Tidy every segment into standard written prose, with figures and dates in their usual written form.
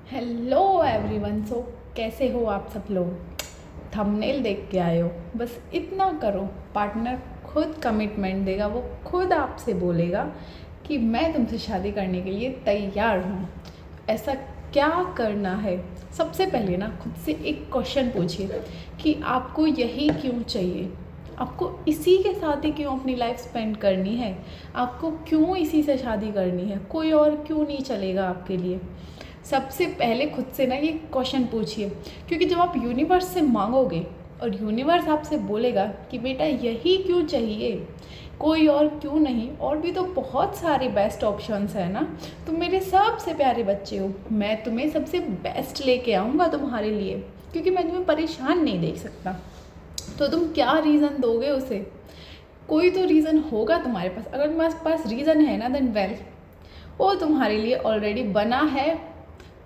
Hello everyone. कैसे हो आप सब लोग? थंबनेल देख के आए हो, बस इतना करो। पार्टनर खुद कमिटमेंट देगा, वो खुद आपसे बोलेगा कि मैं तुमसे शादी करने के लिए तैयार हूँ। ऐसा क्या करना है? सबसे पहले ना खुद से एक क्वेश्चन पूछिए कि आपको यही क्यों चाहिए? आपको इसी के साथ ही क्यों अपनी लाइफ स्पेंड करनी है? आपको क्यों इसी से शादी करनी है? कोई और क्यों नहीं चलेगा आपके लिए? सबसे पहले खुद से ना ये क्वेश्चन पूछिए, क्योंकि जब आप यूनिवर्स से मांगोगे और यूनिवर्स आपसे बोलेगा कि बेटा यही क्यों चाहिए, कोई और क्यों नहीं, और भी तो बहुत सारे बेस्ट ऑप्शंस है ना। तुम मेरे सबसे प्यारे बच्चे हो, मैं तुम्हें सबसे बेस्ट लेके आऊँगा तुम्हारे लिए, क्योंकि मैं तुम्हें परेशान नहीं देख सकता। तो तुम क्या रीज़न दोगे उसे? कोई तो रीज़न होगा तुम्हारे पास। अगर तुम्हारे पास रीज़न है ना, देन वेल, वो तुम्हारे लिए ऑलरेडी बना है,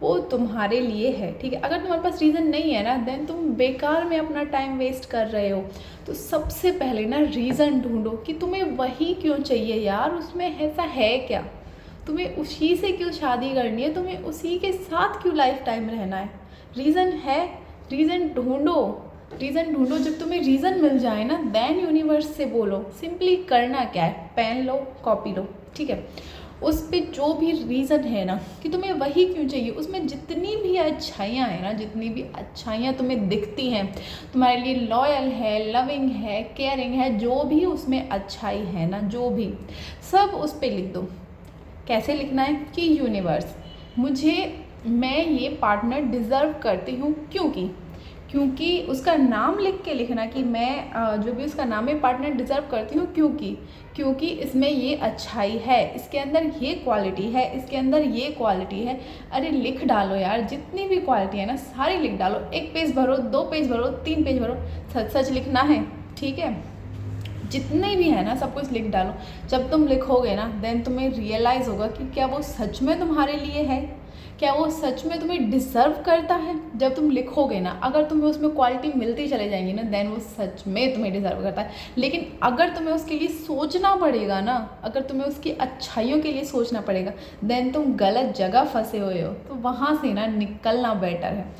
वो तुम्हारे लिए है, ठीक है। अगर तुम्हारे पास रीज़न नहीं है ना, देन तुम बेकार में अपना टाइम वेस्ट कर रहे हो। तो सबसे पहले ना रीज़न ढूंढो कि तुम्हें वही क्यों चाहिए यार, उसमें ऐसा है क्या? तुम्हें उसी से क्यों शादी करनी है? तुम्हें उसी के साथ क्यों लाइफ टाइम रहना है? रीज़न है, रीज़न ढूंढो। रीज़न ढूंढो, जब तुम्हें रीज़न मिल जाए ना, देन यूनिवर्स से बोलो। सिंपली करना क्या है, पेन लो, कॉपी लो, ठीक है। उस पे जो भी रीज़न है ना कि तुम्हें वही क्यों चाहिए, उसमें जितनी भी अच्छाइयाँ हैं ना, जितनी भी अच्छाइयाँ तुम्हें दिखती हैं, तुम्हारे लिए लॉयल है, लविंग है, केयरिंग है, जो भी उसमें अच्छाई है ना, जो भी, सब उस पे लिख दो। कैसे लिखना है कि यूनिवर्स, मैं ये पार्टनर डिज़र्व करती हूँ, क्योंकि उसका नाम लिख के लिखना कि मैं जो भी उसका नाम है, पार्टनर डिज़र्व करती हूँ क्योंकि इसमें ये अच्छाई है, इसके अंदर ये क्वालिटी है, इसके अंदर ये क्वालिटी है। अरे लिख डालो यार, जितनी भी क्वालिटी है ना सारी लिख डालो। 1 पेज भरो, 2 पेज भरो, 3 पेज भरो, सच सच लिखना है, ठीक है। जितने भी है ना सब कुछ लिख डालो। जब तुम लिखोगे ना, देन तुम्हें रियलाइज़ होगा कि क्या वो सच में तुम्हारे लिए है, क्या वो सच में तुम्हें डिज़र्व करता है। जब तुम लिखोगे ना, अगर तुम्हें उसमें क्वालिटी मिलती चले जाएंगी ना, देन वो सच में तुम्हें डिज़र्व करता है। लेकिन अगर तुम्हें उसके लिए सोचना पड़ेगा ना, अगर तुम्हें उसकी अच्छाइयों के लिए सोचना पड़ेगा, देन तुम गलत जगह फंसे हुए हो। तो वहाँ से ना निकलना बेटर है।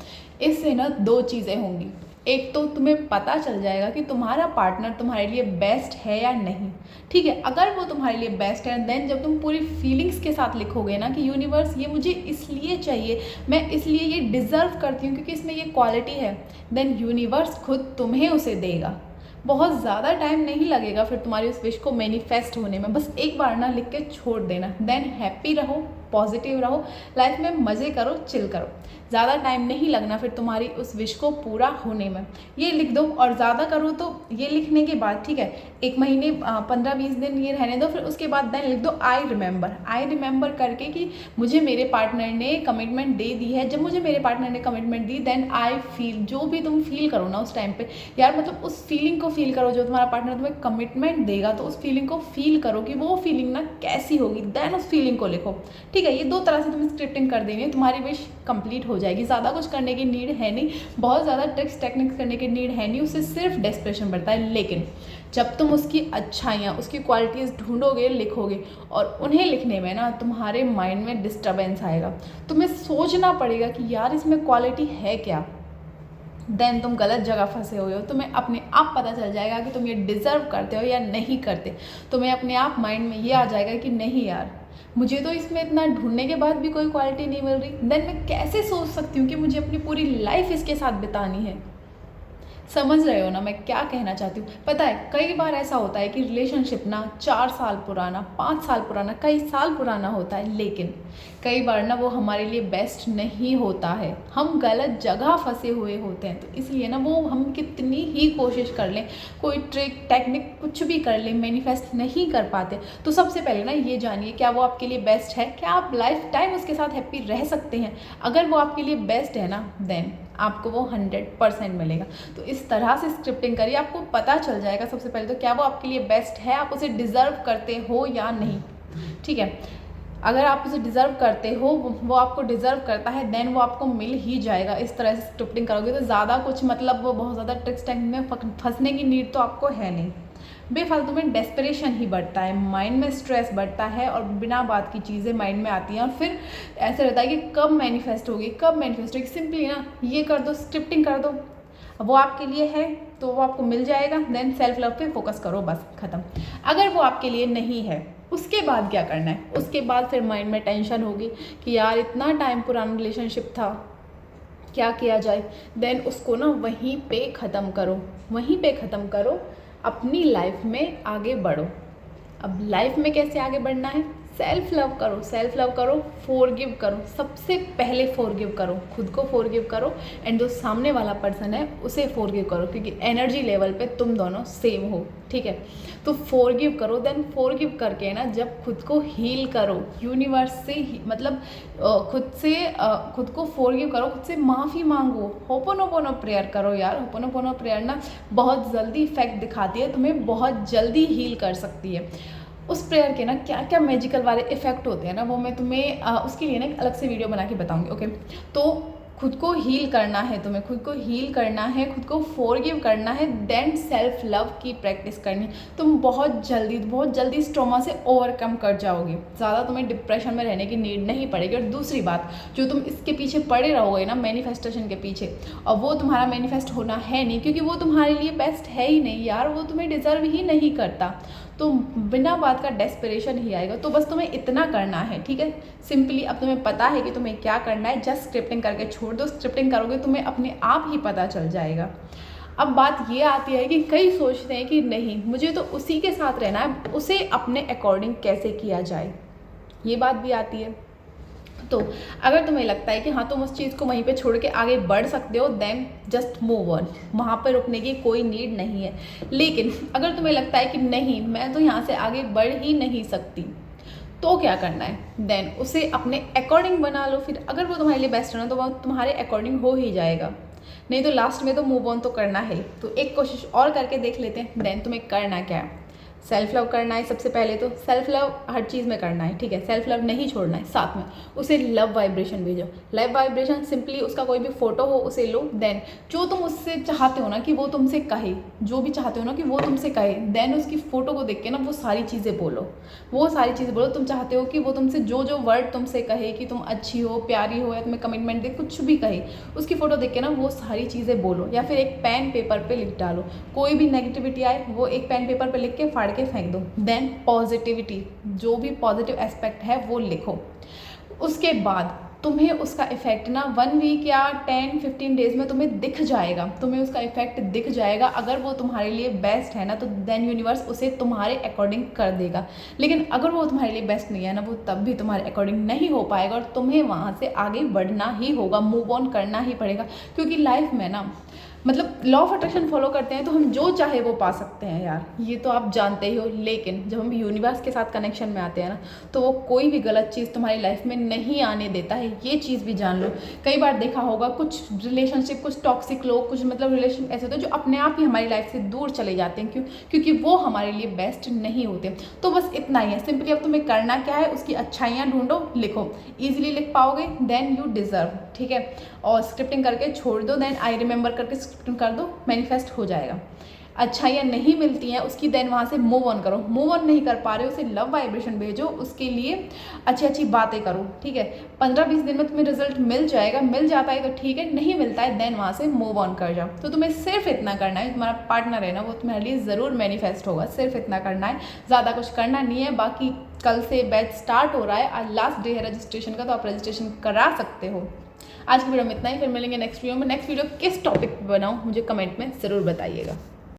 इससे ना 2 चीज़ें होंगी। एक तो तुम्हें पता चल जाएगा कि तुम्हारा पार्टनर तुम्हारे लिए बेस्ट है या नहीं, ठीक है। अगर वो तुम्हारे लिए बेस्ट है, देन जब तुम पूरी फीलिंग्स के साथ लिखोगे ना कि यूनिवर्स ये मुझे इसलिए चाहिए, मैं इसलिए ये डिज़र्व करती हूँ क्योंकि इसमें ये क्वालिटी है, देन यूनिवर्स खुद तुम्हें उसे देगा। बहुत ज़्यादा टाइम नहीं लगेगा फिर तुम्हारी उस विश को मैनिफेस्ट होने में। बस एक बार ना लिख के छोड़ देना, देन हैप्पी रहो, पॉजिटिव रहो, लाइफ में मज़े करो, चिल करो। ज़्यादा टाइम नहीं लगना फिर तुम्हारी उस विश को पूरा होने में। ये लिख दो, और ज़्यादा करो तो ये लिखने के बाद, ठीक है, 1 महीने 15-20 दिन ये रहने दो, फिर उसके बाद देन लिख दो आई रिमेंबर करके कि मुझे मेरे पार्टनर ने कमिटमेंट दे दी है। जब मुझे मेरे पार्टनर ने कमिटमेंट दी, देन आई फील, जो भी तुम फील करो ना उस टाइम पे यार, मतलब उस फीलिंग को फील करो। जो तुम्हारा पार्टनर तुम्हें कमिटमेंट देगा, तो उस फीलिंग को फील करो कि वो फीलिंग ना कैसी होगी, देन उस फीलिंग को लिखो, ठीक है। ये 2 तरह से तुम स्क्रिप्टिंग कर देंगे, तुम्हारी विश कंप्लीट हो जाएगी। ज़्यादा कुछ करने की नीड है नहीं, बहुत ज़्यादा ट्रिक्स टेक्निक्स करने की नीड है नहीं, उससे सिर्फ डेस्परेशन बढ़ता है। लेकिन जब तुम उसकी अच्छाइयाँ, उसकी क्वालिटीज़ ढूंढोगे, लिखोगे, और उन्हें लिखने में ना तुम्हारे माइंड में डिस्टर्बेंस आएगा, तुम्हें सोचना पड़ेगा कि यार इसमें क्वालिटी है क्या, देन तुम गलत जगह फंसे हुए हो। तुम्हें अपने आप पता चल जाएगा कि तुम ये डिज़र्व करते हो या नहीं करते। तुम्हें अपने आप माइंड में ये आ जाएगा कि नहीं यार, मुझे तो इसमें इतना ढूंढने के बाद भी कोई क्वालिटी नहीं मिल रही, देन मैं कैसे सोच सकती हूँ कि मुझे अपनी पूरी लाइफ इसके साथ बितानी है। समझ रहे हो ना मैं क्या कहना चाहती हूँ? पता है कई बार ऐसा होता है कि रिलेशनशिप ना 4 साल पुराना, 5 साल पुराना, कई साल पुराना होता है, लेकिन कई बार ना वो हमारे लिए बेस्ट नहीं होता है। हम गलत जगह फंसे हुए होते हैं। तो इसलिए ना वो हम कितनी ही कोशिश कर लें, कोई ट्रिक टेक्निक कुछ भी कर लें, मैनिफेस्ट नहीं कर पाते। तो सबसे पहले ना ये जानिए, क्या वो आपके लिए बेस्ट है? क्या आप लाइफ टाइम उसके साथ हैप्पी रह सकते हैं? अगर वो आपके लिए बेस्ट है ना, देन आपको वो 100% मिलेगा। तो इस तरह से स्क्रिप्टिंग करिए, आपको पता चल जाएगा सबसे पहले तो क्या वो आपके लिए बेस्ट है, आप उसे डिज़र्व करते हो या नहीं, ठीक है। अगर आप उसे डिज़र्व करते हो, वो आपको डिज़र्व करता है, देन वो आपको मिल ही जाएगा। इस तरह से स्क्रिप्टिंग करोगे तो ज़्यादा कुछ, मतलब वो बहुत ज़्यादा ट्रिक्स टेक्निक में फंसने की नीड तो आपको है नहीं। बेफालतू में डेस्परेशन ही बढ़ता है, माइंड में स्ट्रेस बढ़ता है और बिना बात की चीज़ें माइंड में आती हैं और फिर ऐसा रहता है कि कब मैनिफेस्ट होगी, कब मैनिफेस्ट होगी। सिंपली ना ये कर दो, स्क्रिप्टिंग कर दो, वो आपके लिए है तो वो आपको मिल जाएगा। देन सेल्फ लव पे फोकस करो, बस ख़त्म। अगर वो आपके लिए नहीं है, उसके बाद क्या करना है? उसके बाद फिर माइंड में टेंशन होगी कि यार इतना टाइम पुराना रिलेशनशिप था, क्या किया जाए। देन उसको ना वहीं पे ख़त्म करो, वहीं पे ख़त्म करो, अपनी लाइफ में आगे बढ़ो। अब लाइफ में कैसे आगे बढ़ना है? सेल्फ लव करो, सेल्फ लव करो, फॉरगिव करो। सबसे पहले फॉरगिव करो, खुद को फॉरगिव करो एंड जो सामने वाला पर्सन है उसे फॉरगिव करो, क्योंकि एनर्जी लेवल पे तुम दोनों सेम हो, ठीक है। तो फॉरगिव करो। देन फॉरगिव करके ना जब खुद को हील करो, यूनिवर्स से मतलब खुद को फॉरगिव करो, खुद से माफ़ी मांगो, होपोनोपोनो प्रेयर करो। यार होपोनोपोनो प्रेयर ना बहुत जल्दी इफेक्ट दिखाती है, तुम्हें बहुत जल्दी हील कर सकती है। उस प्रेयर के ना क्या क्या मैजिकल वाले इफ़ेक्ट होते हैं ना, वो मैं तुम्हें उसके लिए ना एक अलग से वीडियो बना के बताऊंगी, ओके। तो खुद को हील करना है, तुम्हें खुद को हील करना है, खुद को फॉरगिव करना है, देन सेल्फ लव की प्रैक्टिस करनी है। तुम बहुत जल्दी इस ट्रॉमा से ओवरकम कर जाओगे, ज़्यादा तुम्हें डिप्रेशन में रहने की नीड नहीं पड़ेगी। और दूसरी बात, जो तुम इसके पीछे पड़े रहोगे ना मैनिफेस्टेशन के पीछे, और वो तुम्हारा मैनिफेस्ट होना है नहीं, क्योंकि वो तुम्हारे लिए बेस्ट है ही नहीं यार, वो तुम्हें डिज़र्व ही नहीं करता, तो बिना बात का डेस्परेशन ही आएगा। तो बस तुम्हें इतना करना है, ठीक है। सिंपली अब तुम्हें पता है कि तुम्हें क्या करना है, जस्ट स्क्रिप्टिंग करके छोड़ दो। स्क्रिप्टिंग करोगे तुम्हें अपने आप ही पता चल जाएगा। अब बात ये आती है कि कई सोचते हैं कि नहीं मुझे तो उसी के साथ रहना है, उसे अपने अकॉर्डिंग कैसे किया जाए, ये बात भी आती है। तो अगर तुम्हें लगता है कि हाँ तुम उस चीज़ को वहीं पे छोड़ के आगे बढ़ सकते हो, देन जस्ट मूव ऑन, वहाँ पर रुकने की कोई नीड नहीं है। लेकिन अगर तुम्हें लगता है कि नहीं मैं तो यहाँ से आगे बढ़ ही नहीं सकती, तो क्या करना है? देन उसे अपने अकॉर्डिंग बना लो। फिर अगर वो तुम्हारे लिए बेस्ट है ना, तो वो तुम्हारे अकॉर्डिंग हो ही जाएगा, नहीं तो लास्ट में तो मूव ऑन तो करना है। तो एक कोशिश और करके देख लेते हैं। देन तुम्हें करना क्या है? सेल्फ लव करना है सबसे पहले। तो सेल्फ लव हर चीज़ में करना है, ठीक है। सेल्फ लव नहीं छोड़ना है, साथ में उसे लव वाइब्रेशन भेजो। लव वाइब्रेशन सिंपली उसका कोई भी फोटो हो उसे लो। देन जो तुम उससे चाहते हो ना कि वो तुमसे कहे, जो भी चाहते हो ना कि वो तुमसे कहे, देन उसकी फ़ोटो को देख के ना वो सारी चीज़ें बोलो, वो सारी चीज़ें बोलो। तुम चाहते हो कि वो तुमसे जो जो वर्ड तुमसे कहे कि तुम अच्छी हो, प्यारी हो, या तुम्हें कमिटमेंट दे, कुछ भी कहे, उसकी फ़ोटो देख के ना वो सारी चीज़ें बोलो। या फिर एक पेन पेपर पे लिख डालो, कोई भी नेगेटिविटी आए वो एक पेन पेपर पे लिख के फाड़ के फेंक दो। देन पॉजिटिविटी, जो भी पॉजिटिव एस्पेक्ट है वो लिखो। उसके बाद तुम्हें उसका इफेक्ट ना 1 वीक या 10-15 डेज में तुम्हें दिख जाएगा, तुम्हें उसका इफेक्ट दिख जाएगा। अगर वो तुम्हारे लिए बेस्ट है ना, तो देन यूनिवर्स उसे तुम्हारे अकॉर्डिंग कर देगा। लेकिन अगर वो तुम्हारे लिए बेस्ट नहीं है ना, वो तब भी तुम्हारे अकॉर्डिंग नहीं हो पाएगा और तुम्हें वहाँ से आगे बढ़ना ही होगा, मूव ऑन करना ही पड़ेगा। क्योंकि लाइफ में ना मतलब लॉ ऑफ अट्रैक्शन फॉलो करते हैं तो हम जो चाहे वो पा सकते हैं यार, ये तो आप जानते ही हो। लेकिन जब हम यूनिवर्स के साथ कनेक्शन में आते हैं ना, तो वो कोई भी गलत चीज़ तुम्हारी लाइफ में नहीं आने देता है, ये चीज़ भी जान लो। कई बार देखा होगा कुछ रिलेशनशिप, कुछ टॉक्सिक लोग, कुछ मतलब रिलेशन ऐसे होते हैं जो अपने आप ही हमारी लाइफ से दूर चले जाते हैं। क्यों? क्योंकि वो हमारे लिए बेस्ट नहीं होते। तो बस इतना ही है सिंपली। अब तुम्हें करना क्या है, उसकी अच्छाइयाँ ढूंढो, लिखो। ईजिली लिख पाओगे, देन यू डिज़र्व, ठीक है। और स्क्रिप्टिंग करके छोड़ दो, देन आई रिमेंबर करके स्क्रिप्टिंग कर दो, मैनिफेस्ट हो जाएगा। अच्छाइयाँ नहीं मिलती हैं उसकी, देन वहाँ से मूव ऑन करो। मूव ऑन नहीं कर पा रहे हो, उसे लव वाइब्रेशन भेजो, उसके लिए अच्छी अच्छी बातें करो, ठीक है। 15-20 दिन में तुम्हें रिजल्ट मिल जाएगा। मिल जाता है तो ठीक है, नहीं मिलता है देन वहाँ से मूव ऑन कर जाओ। तो तुम्हें सिर्फ इतना करना है, तुम्हारा पार्टनर है ना वो तुम्हारे लिए ज़रूर मैनिफेस्ट होगा। सिर्फ इतना करना है, ज़्यादा कुछ करना नहीं है। बाकी कल से बैच स्टार्ट हो रहा है, आज लास्ट डे है रजिस्ट्रेशन का, तो आप रजिस्ट्रेशन करा सकते हो। आज की वीडियो में इतना ही, फिर मिलेंगे नेक्स्ट वीडियो में। नेक्स्ट वीडियो किस टॉपिक पे बनाऊँ मुझे कमेंट में ज़रूर बताइएगा।